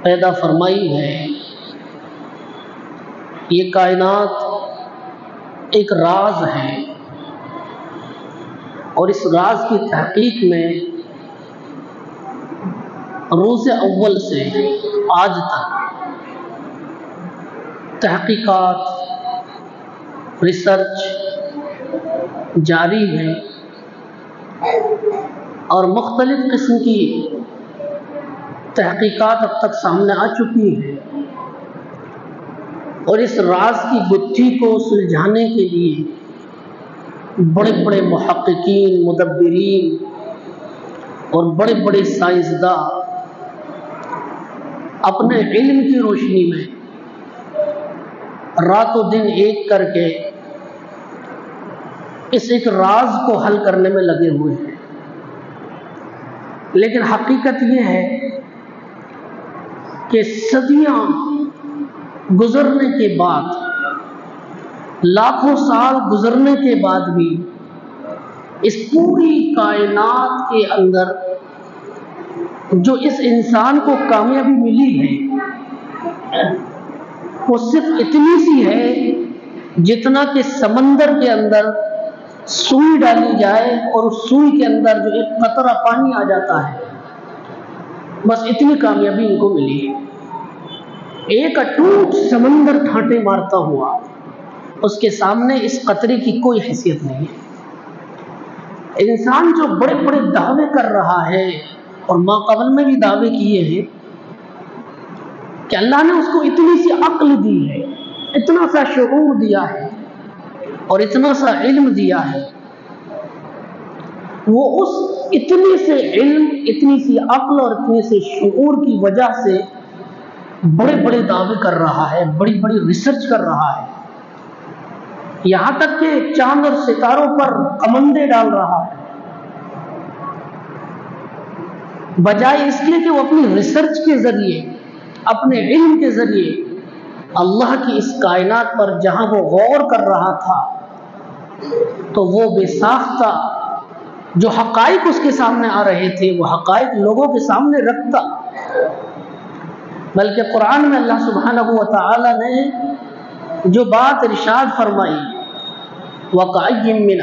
پیدا فرمائی ہے، یہ کائنات ایک راز ہے، اور اس راز کی تحقیق میں روز اول سے آج تک تحقیقات، ریسرچ جاری ہے، اور مختلف قسم کی تحقیقات اب تک سامنے آ چکی ہیں، اور اس راز کی گتھی کو سلجھانے کے لیے بڑے بڑے محققین، مدبرین اور بڑے بڑے سائنسداں اپنے علم کی روشنی میں رات و دن ایک کر کے اس ایک راز کو حل کرنے میں لگے ہوئے ہیں۔ لیکن حقیقت یہ ہے کہ صدیاں گزرنے کے بعد، لاکھوں سال گزرنے کے بعد بھی اس پوری کائنات کے اندر جو اس انسان کو کامیابی ملی ہے وہ صرف اتنی سی ہے جتنا کہ سمندر کے اندر سوئی ڈالی جائے اور اس سوئی کے اندر جو ایک قطرہ پانی آ جاتا ہے، بس اتنی کامیابی ان کو ملی ہے۔ ایک اٹوٹ سمندر ٹھانٹے مارتا ہوا، اس کے سامنے اس قطرے کی کوئی حیثیت نہیں ہے۔ انسان جو بڑے بڑے دعوے کر رہا ہے، اور ماں قبل میں بھی دعوے کیے ہیں کہ اللہ نے اس کو اتنی سی عقل دی ہے، اتنا سا شعور دیا ہے اور اتنا سا علم دیا ہے، وہ اس اتنے سے علم، اتنی سی عقل اور اتنے سے شعور کی وجہ سے بڑے بڑے دعوے کر رہا ہے، بڑی بڑی ریسرچ کر رہا ہے، یہاں تک کہ چاند اور ستاروں پر کمندے ڈال رہا ہے، بجائے اس لیے کہ وہ اپنی ریسرچ کے ذریعے، اپنے علم کے ذریعے اللہ کی اس کائنات پر جہاں وہ غور کر رہا تھا تو وہ بے ساختہ جو حقائق اس کے سامنے آ رہے تھے وہ حقائق لوگوں کے سامنے رکھتا، بلکہ قرآن میں اللہ سبحانہ و تعالی نے جو بات ارشاد فرمائی، وَكَأَيٍّ مِّنْ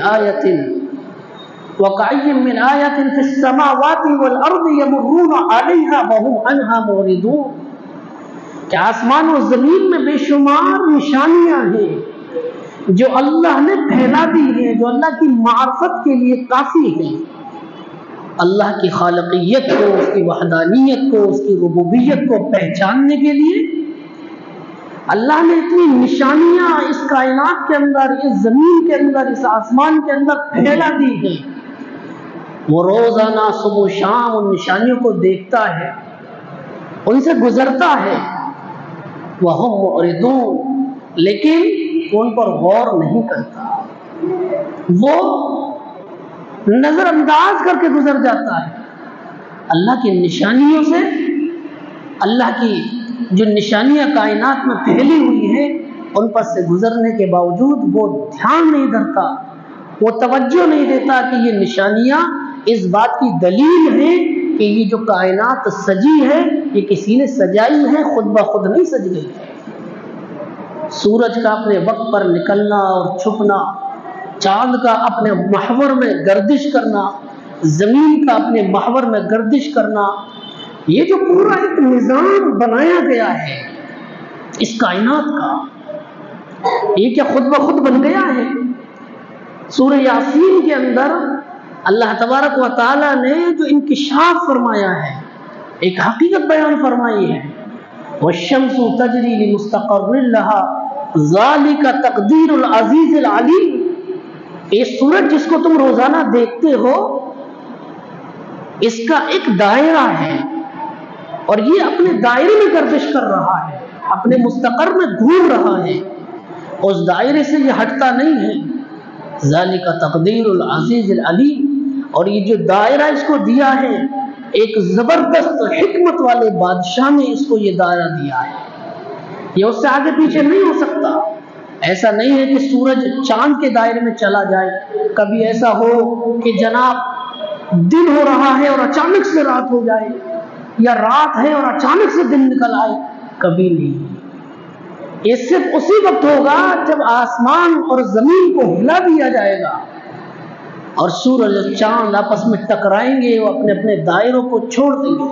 آيَةٍ فِي السَّمَاوَاتِ وَالْأَرْضِ يَمُرُّونَ عَلَيْهَا وَهُمْ عَنْهَا مُعْرِضُونَ، کہ آسمان و زمین میں بے شمار نشانیاں ہیں جو اللہ نے پھیلا دی ہیں، جو اللہ کی معرفت کے لیے کافی ہیں۔ اللہ کی خالقیت کو، اس کی وحدانیت کو، اس کی ربوبیت کو پہچاننے کے لیے اللہ نے اتنی نشانیاں اس کائنات کے اندر، اس زمین کے اندر، اس آسمان کے اندر پھیلا دی ہیں۔ وہ روزانہ صبح و شام ان نشانیوں کو دیکھتا ہے، ان سے گزرتا ہے، وَهُمْ مُعْرِضُونَ، لیکن ان پر غور نہیں کرتا، وہ نظر انداز کر کے گزر جاتا ہے۔ اللہ کی نشانیوں سے، اللہ کی جو نشانیاں کائنات میں پھیلی ہوئی ہیں ان پر سے گزرنے کے باوجود وہ دھیان نہیں دھرتا، وہ توجہ نہیں دیتا کہ یہ نشانیاں اس بات کی دلیل ہیں کہ یہ جو کائنات سجی ہے یہ کسی نے سجائی ہے، خود بخود نہیں سج گئی ہے۔ سورج کا اپنے وقت پر نکلنا اور چھپنا، چاند کا اپنے محور میں گردش کرنا، زمین کا اپنے محور میں گردش کرنا، یہ جو پورا ایک نظام بنایا گیا ہے اس کائنات کا، یہ کیا خود بخود بن گیا ہے؟ سورہ یاسین کے اندر اللہ تبارک و تعالی نے جو انکشاف فرمایا ہے، ایک حقیقت بیان فرمائی ہے، وَالشَّمْسُ تَجْرِي لِمُسْتَقَرٍّ لَهَا ذَلِكَ تَقْدِيرُ الْعَزِيزِ الْعَلِيمِ، یہ سورج جس کو تم روزانہ دیکھتے ہو اس کا ایک دائرہ ہے، اور یہ اپنے دائرے میں گردش کر رہا ہے، اپنے مستقر میں گھوم رہا ہے، اس دائرے سے یہ ہٹتا نہیں ہے۔ ذَلِكَ تَقْدِيرُ الْعَزِيزِ الْعَلِيمِ، اور یہ جو دائرہ اس کو دیا ہے، ایک زبردست حکمت والے بادشاہ نے اس کو یہ دائرہ دیا ہے، یہ اس سے آگے پیچھے نہیں ہو سکتا۔ ایسا نہیں ہے کہ سورج چاند کے دائرے میں چلا جائے، کبھی ایسا ہو کہ جناب دن ہو رہا ہے اور اچانک سے رات ہو جائے، یا رات ہے اور اچانک سے دن نکل آئے، کبھی نہیں۔ یہ صرف اسی وقت ہوگا جب آسمان اور زمین کو ہلا دیا جائے گا اور سورج اور چاند آپس میں ٹکرائیں گے، وہ اپنے اپنے دائروں کو چھوڑ دیں گے۔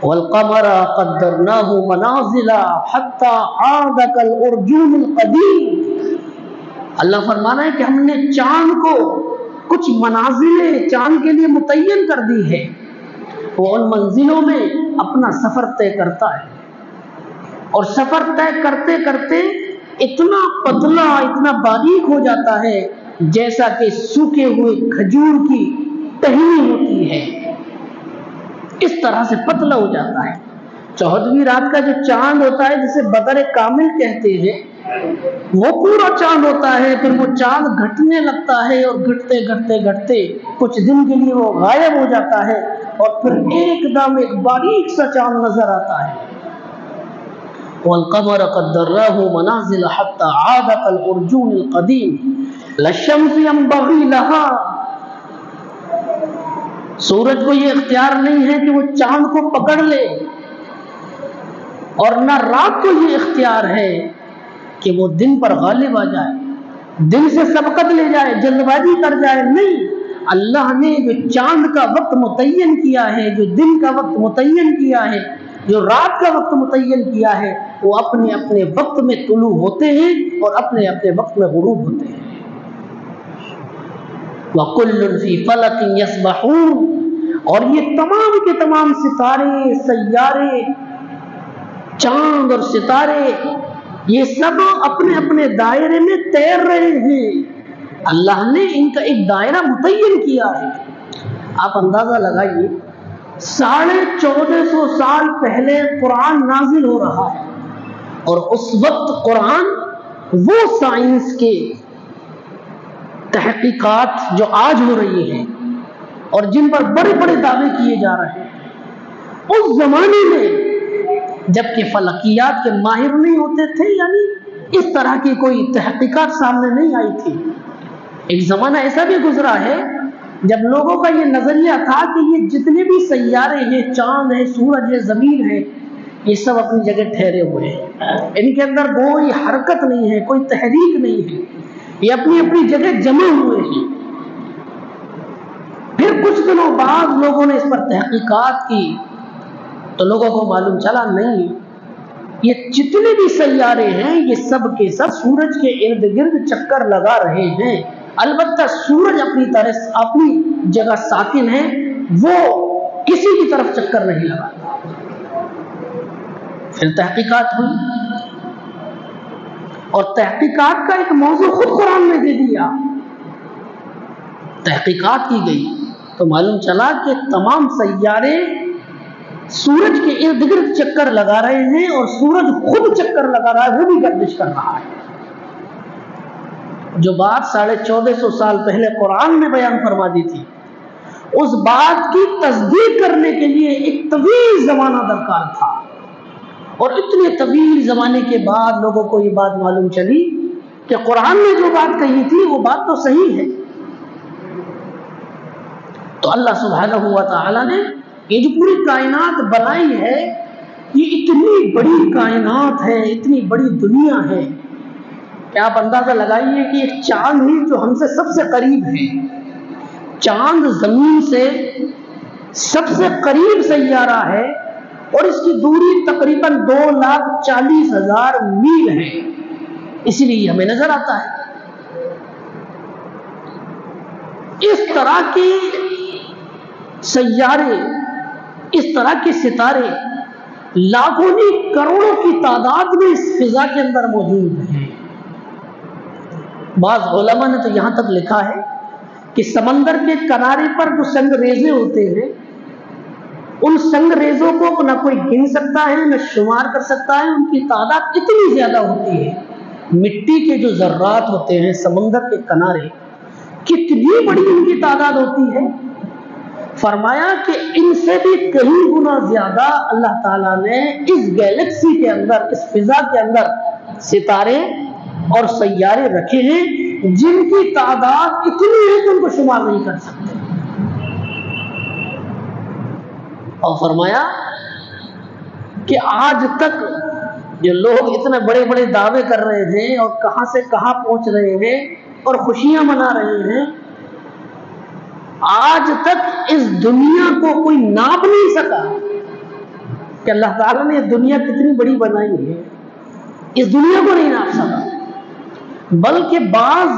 والقمر قدرناه منازل حتى عاد كالعرجون القديم۔ اللہ فرمانا ہے کہ ہم نے چاند کو کچھ منازلیں چاند کے لیے متعین کر دی ہے، وہ ان منزلوں میں اپنا سفر طے کرتا ہے، اور سفر طے کرتے کرتے اتنا پتلا، اتنا باریک ہو جاتا ہے جیسا کہ سوکھے ہوئے کھجور کی ٹہنی ہوتی ہے، اس طرح سے پتلا ہو جاتا ہے۔ 14ویں رات کا جو چاند ہوتا ہے جسے بدر کامل کہتے ہیں، وہ پورا چاند ہوتا ہے، پھر وہ چاند گھٹنے لگتا ہے اور گھٹتے گھٹتے گھٹتے کچھ دن کے لیے وہ غائب ہو جاتا ہے، اور پھر ایک دم ایک باریک سا چاند نظر آتا ہے۔ والقمر قدرناه منازل حتى عاد كالعرجون القديم لا الشمس ينبغي لها۔ سورج کو یہ اختیار نہیں ہے کہ وہ چاند کو پکڑ لے، اور نہ رات کو یہ اختیار ہے کہ وہ دن پر غالب آ جائے، دن سے سبقت لے جائے، جلد بازی کر جائے۔ نہیں، اللہ نے جو چاند کا وقت متعین کیا ہے، جو دن کا وقت متعین کیا ہے، جو رات کا وقت متعین کیا ہے، وہ اپنے اپنے وقت میں طلوع ہوتے ہیں اور اپنے اپنے وقت میں غروب ہوتے ہیں۔ وَكُلٌّ فِي فَلَكٍ يَسْبَحُونَ، اور یہ تمام کے تمام ستارے، سیارے، چاند اور ستارے، یہ سب اپنے اپنے دائرے میں تیر رہے ہیں۔ اللہ نے ان کا ایک دائرہ متعین کیا ہے۔ آپ اندازہ لگائیے، 1450 سال پہلے قرآن نازل ہو رہا ہے، اور اس وقت قرآن وہ سائنس کے تحقیقات جو آج ہو رہی ہیں اور جن پر بڑے بڑے دعوے کیے جا رہے ہیں، اس زمانے میں جبکہ فلکیات کے ماہر نہیں ہوتے تھے، یعنی اس طرح کی کوئی تحقیقات سامنے نہیں آئی تھی۔ ایک زمانہ ایسا بھی گزرا ہے جب لوگوں کا یہ نظریہ تھا کہ یہ جتنے بھی سیارے ہیں، چاند ہے، سورج ہے، زمین ہے، یہ سب اپنی جگہ ٹھہرے ہوئے ہیں، ان کے اندر کوئی حرکت نہیں ہے، کوئی تحریک نہیں ہے، یہ اپنی اپنی جگہ جمع ہوئے ہیں۔ پھر کچھ دنوں بعد لوگوں نے اس پر تحقیقات کی تو لوگوں کو معلوم چلا نہیں، یہ جتنے بھی سیارے ہیں یہ سب کے سب سورج کے ارد گرد چکر لگا رہے ہیں۔ البتہ سورج اپنی طرح اپنی جگہ ساکن ہے، وہ کسی کی طرف چکر نہیں لگاتا۔ پھر تحقیقات ہوئی، اور تحقیقات کا ایک موضوع خود قرآن نے دے دیا۔ تحقیقات کی گئی تو معلوم چلا کہ تمام سیارے سورج کے ارد گرد چکر لگا رہے ہیں، اور سورج خود چکر لگا رہا ہے، وہ بھی گردش کر رہا ہے۔ جو بات 1450 سال پہلے قرآن نے بیان فرما دی تھی، اس بات کی تصدیق کرنے کے لیے ایک طویل زمانہ درکار تھا، اور اتنے طویل زمانے کے بعد لوگوں کو یہ بات معلوم چلی کہ قرآن نے جو بات کہی تھی وہ بات تو صحیح ہے۔ تو اللہ سبحانہ و تعالی نے یہ جو پوری کائنات بنائی ہے، یہ اتنی بڑی کائنات ہے، اتنی بڑی دنیا ہے کہ آپ اندازہ لگائیے کہ ایک چاند ہی جو ہم سے سب سے قریب ہے، چاند زمین سے سب سے قریب سیارہ ہے، اور اس کی دوری تقریباً 2,40,000 میل ہے، اسی لیے ہمیں نظر آتا ہے۔ اس طرح کے سیارے، اس طرح کے ستارے لاکھوں نہیں کروڑوں کی تعداد میں اس فضا کے اندر موجود ہیں۔ بعض علماء نے تو یہاں تک لکھا ہے کہ سمندر کے کنارے پر جو سنگریزے ہوتے ہیں، ان سنگریزوں کو نہ کوئی گن سکتا ہے، نہ شمار کر سکتا ہے، ان کی تعداد اتنی زیادہ ہوتی ہے۔ مٹی کے جو ذرات ہوتے ہیں سمندر کے کنارے، کتنی بڑی ان کی تعداد ہوتی ہے۔ فرمایا کہ ان سے بھی کئی گنا زیادہ اللہ تعالیٰ نے اس گیلیکسی کے اندر، اس فضا کے اندر ستارے اور سیارے رکھے ہیں جن کی تعداد اتنی ہے کہ ان کو شمار نہیں کر سکتے۔ اور فرمایا کہ آج تک جو لوگ اتنے بڑے بڑے دعوے کر رہے ہیں اور کہاں سے کہاں پہنچ رہے ہیں اور خوشیاں منا رہے ہیں، آج تک اس دنیا کو کوئی ناپ نہیں سکا کہ اللہ تعالیٰ نے یہ دنیا کتنی بڑی بنائی ہے، اس دنیا کو نہیں ناپ سکا۔ بلکہ بعض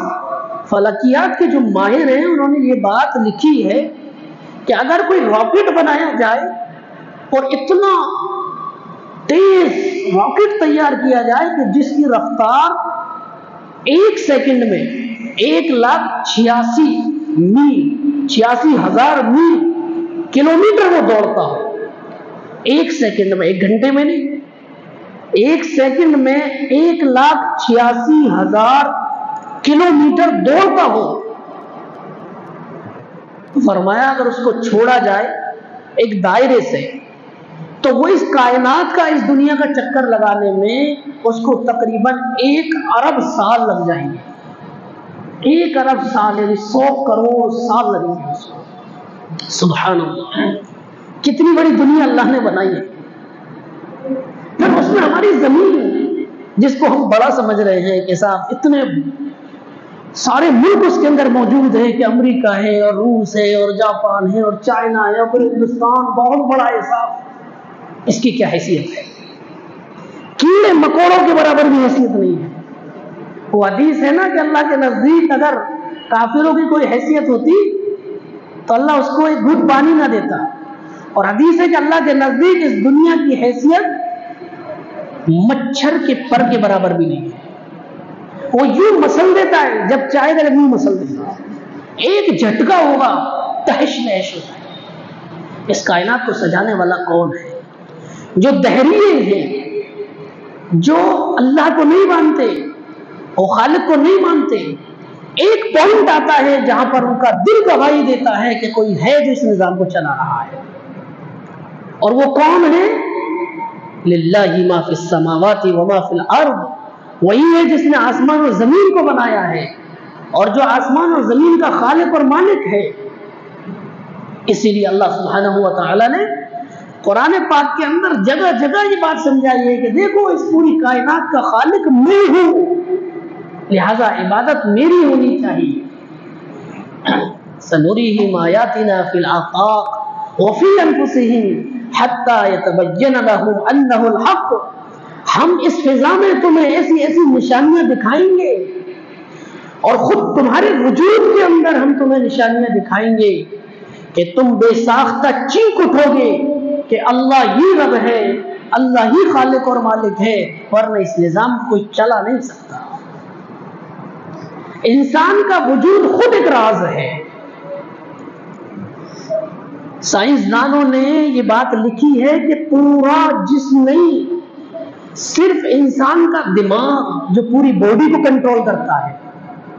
فلکیات کے جو ماہر ہیں انہوں نے یہ بات لکھی ہے کہ اگر کوئی راکٹ بنایا جائے اور اتنا تیز راکٹ تیار کیا جائے کہ جس کی رفتار 1 سیکنڈ میں 1,86,000 میل 86,000 میل کلومیٹر وہ دوڑتا ہو 1 سیکنڈ میں، 1 گھنٹے میں نہیں، 1 سیکنڈ میں 1,86,000 کلومیٹر دوڑتا ہو، فرمایا اگر اس کو چھوڑا جائے ایک دائرے سے تو وہ اس کائنات کا، اس دنیا کا چکر لگانے میں اس کو تقریباً 1 ارب سال لگ جائیں گے۔ 1 ارب سال یعنی 100 کروڑ سال لگیں گے اس کو۔ سبحان اللہ، کتنی بڑی دنیا اللہ نے بنائی ہے۔ پھر اس میں ہماری زمین جس کو ہم بڑا سمجھ رہے ہیں کہ صاحب اتنے سارے ملک اس کے اندر موجود ہیں کہ امریکہ ہے اور روس ہے اور جاپان ہے اور چائنا ہے اور پھر ہندوستان بہت بڑا ہے صاحب، اس کی کیا حیثیت ہے؟ کیڑے مکوڑوں کے برابر بھی حیثیت نہیں ہے۔ وہ حدیث ہے نا کہ اللہ کے نزدیک اگر کافروں کی کوئی حیثیت ہوتی تو اللہ اس کو ایک گھٹ پانی نہ دیتا، اور حدیث ہے کہ اللہ کے نزدیک اس دنیا کی حیثیت مچھر کے پر کے برابر بھی نہیں ہے۔ وہ یوں مسل دیتا ہے، جب چاہے گا یوں مسل دیتا ہے، ایک جھٹکا ہوگا تہش نہش ہوتا ہے۔ اس کائنات کو سجانے والا کون ہے؟ جو دہریے ہیں، جو اللہ کو نہیں مانتے، وہ خالق کو نہیں مانتے، ایک پوائنٹ آتا ہے جہاں پر ان کا دل گواہی دیتا ہے کہ کوئی ہے جو اس نظام کو چلا رہا ہے، اور وہ کون ہے؟ للہ ما فی السماوات وما فی الارض، وہی ہے جس نے آسمان اور زمین کو بنایا ہے، اور جو آسمان اور زمین کا خالق اور مالک ہے۔ اسی لیے اللہ سبحانہ و تعالی نے قرآن پاک کے اندر جگہ جگہ یہ بات سمجھائی ہے کہ دیکھو اس پوری کائنات کا خالق میں ہوں، لہذا عبادت میری ہونی چاہیے۔ سنریہم آیاتنا فی الآفاق وفی انفسہم حتی یتبین لہم انہ الحق، ہم اس فضا میں تمہیں ایسی ایسی نشانیاں دکھائیں گے، اور خود تمہارے وجود کے اندر ہم تمہیں نشانیاں دکھائیں گے کہ تم بے ساختہ چیخ اٹھو گے کہ اللہ ہی رب ہے، اللہ ہی خالق اور مالک ہے، ورنہ اس نظام کو کوئی چلا نہیں سکتا۔ انسان کا وجود خود ایک راز ہے۔ سائنسدانوں نے یہ بات لکھی ہے کہ پورا جسم نہیں، صرف انسان کا دماغ جو پوری باڈی کو کنٹرول کرتا ہے،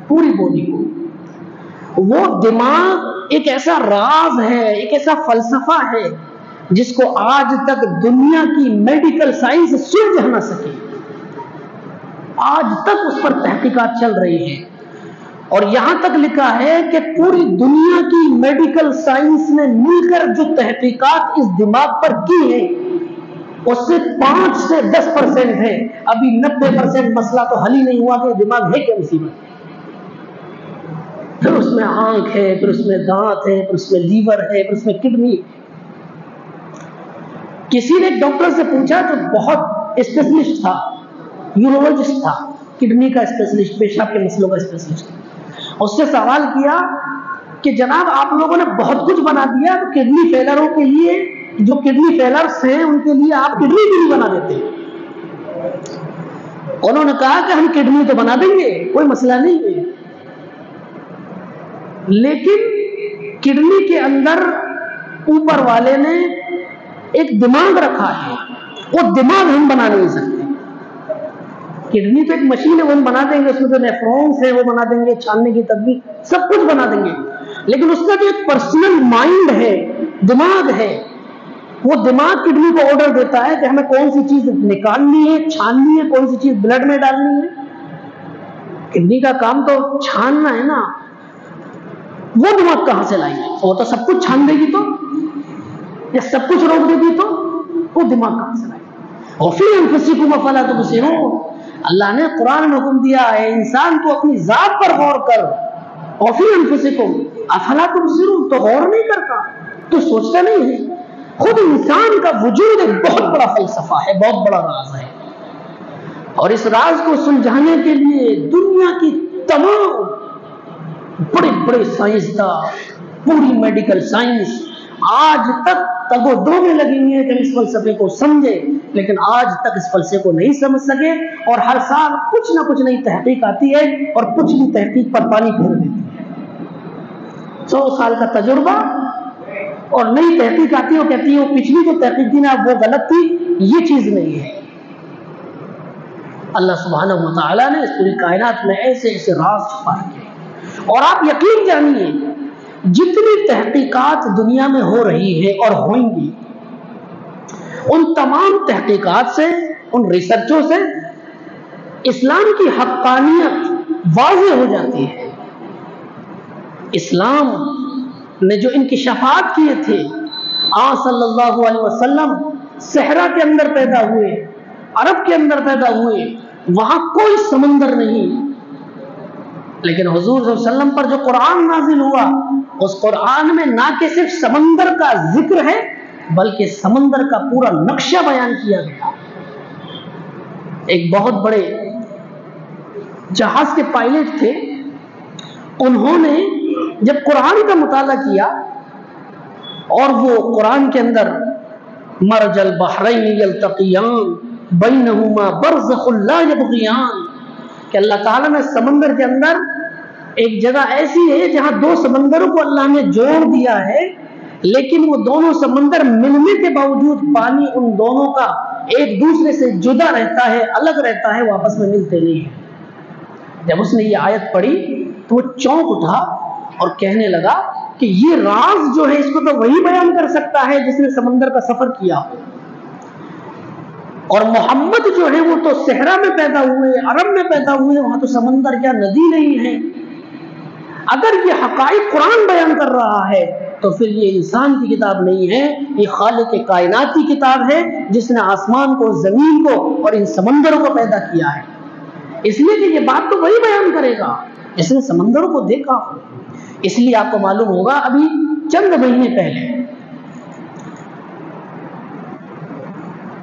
پوری باڈی کو، وہ دماغ ایک ایسا راز ہے، ایک ایسا فلسفہ ہے جس کو آج تک دنیا کی میڈیکل سائنس سلجھ نہ سکی۔ آج تک اس پر تحقیقات چل رہی ہیں، اور یہاں تک لکھا ہے کہ پوری دنیا کی میڈیکل سائنس نے مل کر جو تحقیقات اس دماغ پر کی ہیں اس سے 5 سے 10% ہے، ابھی 90% مسئلہ تو حل ہی نہیں ہوا کہ دماغ ہے کیا مصیبت۔ پھر اس میں آنکھ ہے، پھر اس میں دانت ہے، پھر اس میں لیور ہے، پھر اس میں کڈنی۔ کسی نے ایک ڈاکٹر سے پوچھا جو بہت اسپیشلسٹ تھا، یورولوجسٹ تھا، کڈنی کا اسپیشلسٹ، پیشاب کے مسئلوں کا اسپیشلسٹ، اس سے سوال کیا کہ جناب آپ لوگوں نے بہت کچھ بنا دیا، تو کڈنی فیلروں کے لیے، جو کڈنی فیلرز ہیں ان کے لیے آپ کڈنی بھی نہیں بنا دیتے؟ انہوں نے کہا کہ ہم کڈنی تو بنا دیں گے، کوئی مسئلہ نہیں ہے، لیکن کڈنی کے اندر اوپر والے نے ایک دماغ رکھا ہے، وہ دماغ ہم بنا نہیں سکتے۔ کڈنی تو ایک مشین ہے، وہ ہم بنا دیں گے، اس میں جو نیفرونز ہیں وہ بنا دیں گے، چھاننے کی تدبیر سب کچھ بنا دیں گے، لیکن اس کا جو ایک پرسنل مائنڈ ہے، دماغ ہے، وہ دماغ کڈنی کو آرڈر دیتا ہے کہ ہمیں کون سی چیز نکالنی ہے، چھاننی ہے، کون سی چیز بلڈ میں ڈالنی ہے۔ کڈنی کا کام تو چھاننا ہے نا، وہ دماغ کہاں سے لائیں گے؟ وہ تو سب کچھ چھان دے گی۔ تو یا سب کچھ روک دیتی تو وہ دماغ کہاں سے آئے؟ وفی انفسکم افلا تبصرون، اللہ نے قرآن میں حکم دیا ہے انسان تو اپنی ذات پر غور کر، وفی انفسکم افلا تبصرون، تو غور نہیں کرتا، تو سوچتا نہیں ہے۔ خود انسان کا وجود ایک بہت بڑا فلسفہ ہے، بہت بڑا راز ہے، اور اس راز کو سلجھانے کے لیے دنیا کی تمام بڑے بڑے سائنسداں، پوری میڈیکل سائنس آج تک تگ و دو میں لگی ہوئی ہے کہ اس فلسفے کو سمجھے، لیکن آج تک اس فلسفے کو نہیں سمجھ سکے، اور ہر سال کچھ نہ کچھ نئی تحقیق آتی ہے اور کچھ بھی تحقیق پر پانی پھیر دیتی ہے۔ 100 سال کا تجربہ اور نئی تحقیق آتی ہے، وہ کہتی ہے وہ پچھلی جو تحقیق تھی نا وہ غلط تھی، یہ چیز نہیں ہے۔ اللہ سبحانہ و تعالیٰ نے اس پوری کائنات میں ایسے ایسے راز چھپا رکھے ہیں، اور آپ یقین جانیے جتنی تحقیقات دنیا میں ہو رہی ہے اور ہوئیں گی، ان تمام تحقیقات سے، ان ریسرچوں سے اسلام کی حقانیت واضح ہو جاتی ہے۔ اسلام نے جو انکشافات کیے تھے، آن صلی اللہ علیہ وسلم صحرا کے اندر پیدا ہوئے، عرب کے اندر پیدا ہوئے، وہاں کوئی سمندر نہیں، لیکن حضور صلی اللہ علیہ وسلم پر جو قرآن نازل ہوا، اس قرآن میں نہ کہ صرف سمندر کا ذکر ہے بلکہ سمندر کا پورا نقشہ بیان کیا گیا۔ ایک بہت بڑے جہاز کے پائلٹ تھے، انہوں نے جب قرآن کا مطالعہ کیا اور وہ قرآن کے اندر مرج البحرین یلتقیان بینہما برزخ لا یبغیان، کہ اللہ تعالیٰ نے سمندر کے اندر ایک جگہ ایسی ہے جہاں دو سمندروں کو اللہ نے جوڑ دیا ہے، لیکن وہ دونوں سمندر ملنے کے باوجود پانی ان دونوں کا ایک دوسرے سے جدا رہتا ہے، الگ رہتا ہے، وہ آپس میں ملتے نہیں ہیں۔ جب اس نے یہ آیت پڑھی تو وہ چونک اٹھا اور کہنے لگا کہ یہ راز جو ہے اس کو تو وہی بیان کر سکتا ہے جس نے سمندر کا سفر کیا ہو، اور محمد جو ہے وہ تو صحرا میں پیدا ہوئے، عرب میں پیدا ہوئے، وہاں تو سمندر کیا ندی نہیں ہے۔ اگر یہ حقائق قرآن بیان کر رہا ہے تو پھر یہ انسان کی کتاب نہیں ہے، یہ خالق کائنات کی کتاب ہے جس نے آسمان کو، زمین کو اور ان سمندروں کو پیدا کیا ہے۔ اس لیے کہ یہ بات تو وہی بیان کرے گا جس نے سمندروں کو دیکھا۔ اس لیے آپ کو معلوم ہوگا ابھی چند مہینے پہلے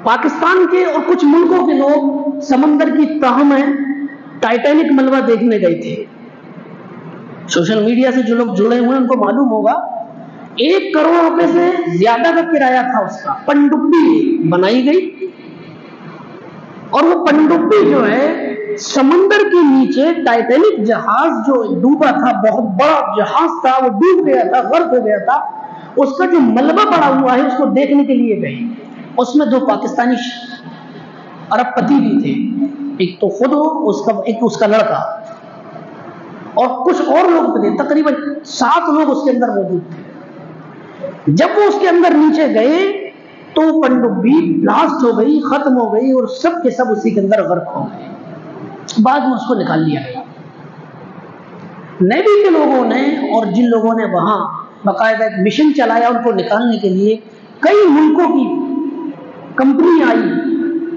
پاکستان کے اور کچھ ملکوں کے لوگ سمندر کی تہہ میں ٹائٹینک ملبہ دیکھنے گئے تھے۔ سوشل میڈیا سے جو لوگ جڑے ہوئے ان کو معلوم ہوگا 1 کروڑ روپے سے زیادہ کا کرایہ تھا اس کا، پنڈبی بنائی گئی، اور وہ پنڈبی جو ہے سمندر کے نیچے ٹائٹینک جہاز جو ڈوبا تھا، بہت بڑا جہاز تھا، وہ ڈوب گیا تھا، غرق ہو گیا تھا، اس کا جو ملبہ پڑا ہوا ہے اس کو دیکھنے کے لیے گئے۔ اس میں 2 پاکستانی ارب پتی بھی تھے، ایک تو خود ایک اس کا لڑکا، اور کچھ اور لوگ تھے، تقریباً 7 لوگ اس کے اندر موجود تھے۔ جب وہ اس کے اندر نیچے گئے تو پنڈبی بلاسٹ ہو گئی، ختم ہو گئی، اور سب کے سب اسی کے اندر غرق ہو گئے۔ بعد میں اس کو نکال لیا گیا۔ نیوی کے لوگوں نے اور جن لوگوں نے وہاں باقاعدہ ایک مشن چلایا ان کو نکالنے کے لیے، کئی ملکوں کی کمپنی آئی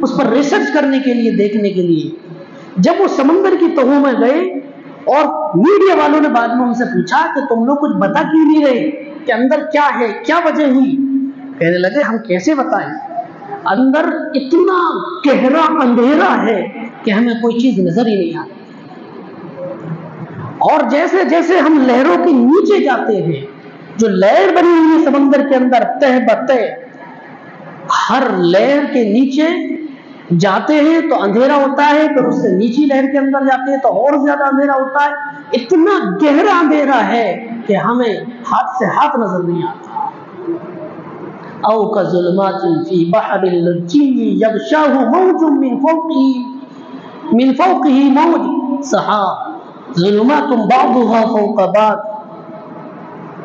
اس پر ریسرچ کرنے کے لیے، دیکھنے کے لیے۔ جب وہ سمندر کی تہوں میں گئے اور میڈیا والوں نے بعد میں ان سے پوچھا کہ تم لوگ کچھ بتا کیوں نہیں رہے کہ اندر کیا ہے، کیا وجہ ہوئی؟ کہنے لگے ہم کیسے بتائیں، اندر اتنا گہرا اندھیرا ہے کہ ہمیں کوئی چیز نظر ہی نہیں آتی، اور جیسے جیسے ہم لہروں کے نیچے جاتے ہیں، جو لہر بنی ہوئی ہے سمندر کے اندر تہ بتہ، ہر لہر کے نیچے جاتے ہیں تو اندھیرا ہوتا ہے، پھر اس سے نیچی لہر کے اندر جاتے ہیں تو اور زیادہ اندھیرا ہوتا ہے، اتنا گہرا اندھیرا ہے کہ ہمیں ہاتھ سے ہاتھ نظر نہیں آتا۔ او کظلمات فی بحر اللجی یغشاہ موج من فوقہ موج سحاب ظلمات بعضها فوق بعض۔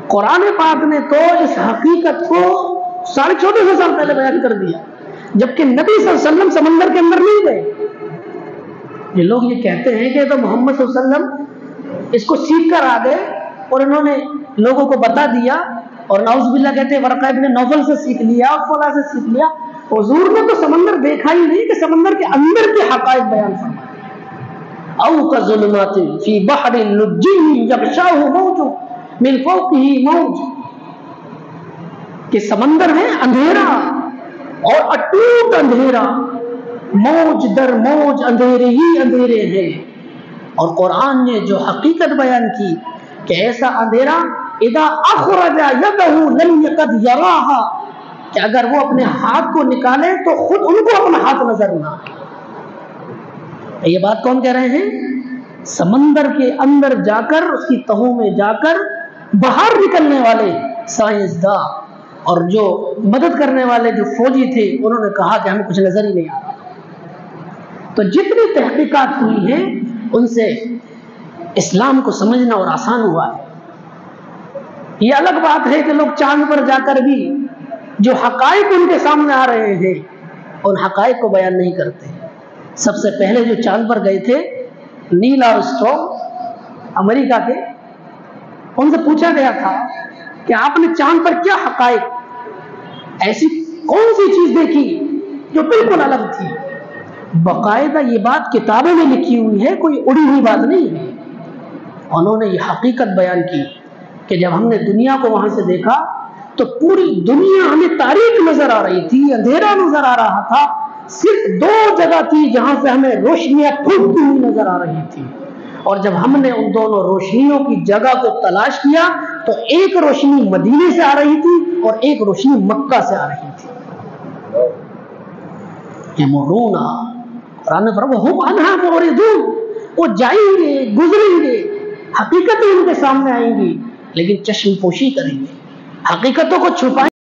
قرآن پاک نے تو اس حقیقت کو 1450 سال پہلے بیان کر دیا، جبکہ نبی صلی اللہ علیہ وسلم سمندر کے اندر نہیں گئے۔ یہ لوگ یہ کہتے ہیں کہ تو محمد صلی اللہ علیہ وسلم اس کو سیکھ کر آ گئے اور انہوں نے لوگوں کو بتا دیا اور نعوذ باللہ کہتے ہیں ورقہ ابن نوفل سے سیکھ لیا اور فلاں سے سیکھ لیا. حضور نے تو سمندر دیکھا ہی نہیں کہ سمندر کے اندر کے حقائق بیان فرمائے. او کظلمات فی بحر لجی یغشاہ موج من فوقہ موج، کہ سمندر ہے اندھیرا اور اٹوٹ اندھیرا، موج در موج اندھیرے ہی اندھیرے ہیں. اور قرآن نے جو حقیقت بیان کی کہ ایسا اندھیرا اذا اخرج یدہ لم یکد یراہا، کہ اگر وہ اپنے ہاتھ کو نکالے تو خود ان کو اپنا ہاتھ نظر نہ آئے. یہ بات کون کہہ رہے ہیں؟ سمندر کے اندر جا کر، اس کی تہوں میں جا کر باہر نکلنے والے سائنسداں اور جو مدد کرنے والے جو فوجی تھے، انہوں نے کہا کہ ہمیں کچھ نظر ہی نہیں آ رہا. تو جتنی تحقیقات ہوئی ہیں ان سے اسلام کو سمجھنا اور آسان ہوا ہے. یہ الگ بات ہے کہ لوگ چاند پر جا کر بھی جو حقائق ان کے سامنے آ رہے ہیں ان حقائق کو بیان نہیں کرتے. سب سے پہلے جو چاند پر گئے تھے نیل آرمسٹرانگ امریکہ کے، ان سے پوچھا گیا تھا کہ آپ نے چاند پر کیا حقائق، ایسی کون سی چیز دیکھی جو بالکل الگ تھی. باقاعدہ یہ بات کتابوں میں لکھی ہوئی ہے، کوئی اڑی ہوئی بات نہیں ہے. انہوں نے یہ حقیقت بیان کی کہ جب ہم نے دنیا کو وہاں سے دیکھا تو پوری دنیا ہمیں تاریک نظر آ رہی تھی، اندھیرا نظر آ رہا تھا. صرف 2 جگہ تھی جہاں سے ہمیں روشنیاں پھوٹتی ہوئی نظر آ رہی تھی. اور جب ہم نے ان دونوں روشنیوں کی جگہ کو تلاش کیا تو ایک روشنی مدینے سے آ رہی تھی اور ایک روشنی مکہ سے آ رہی تھی. یمرون قرآن میں فرمایا ہم عنہا معرضون، وہ جائیں گے، گزریں گے، حقیقتیں ان کے سامنے آئیں گی لیکن چشم پوشی کریں گے، حقیقتوں کو چھپائیں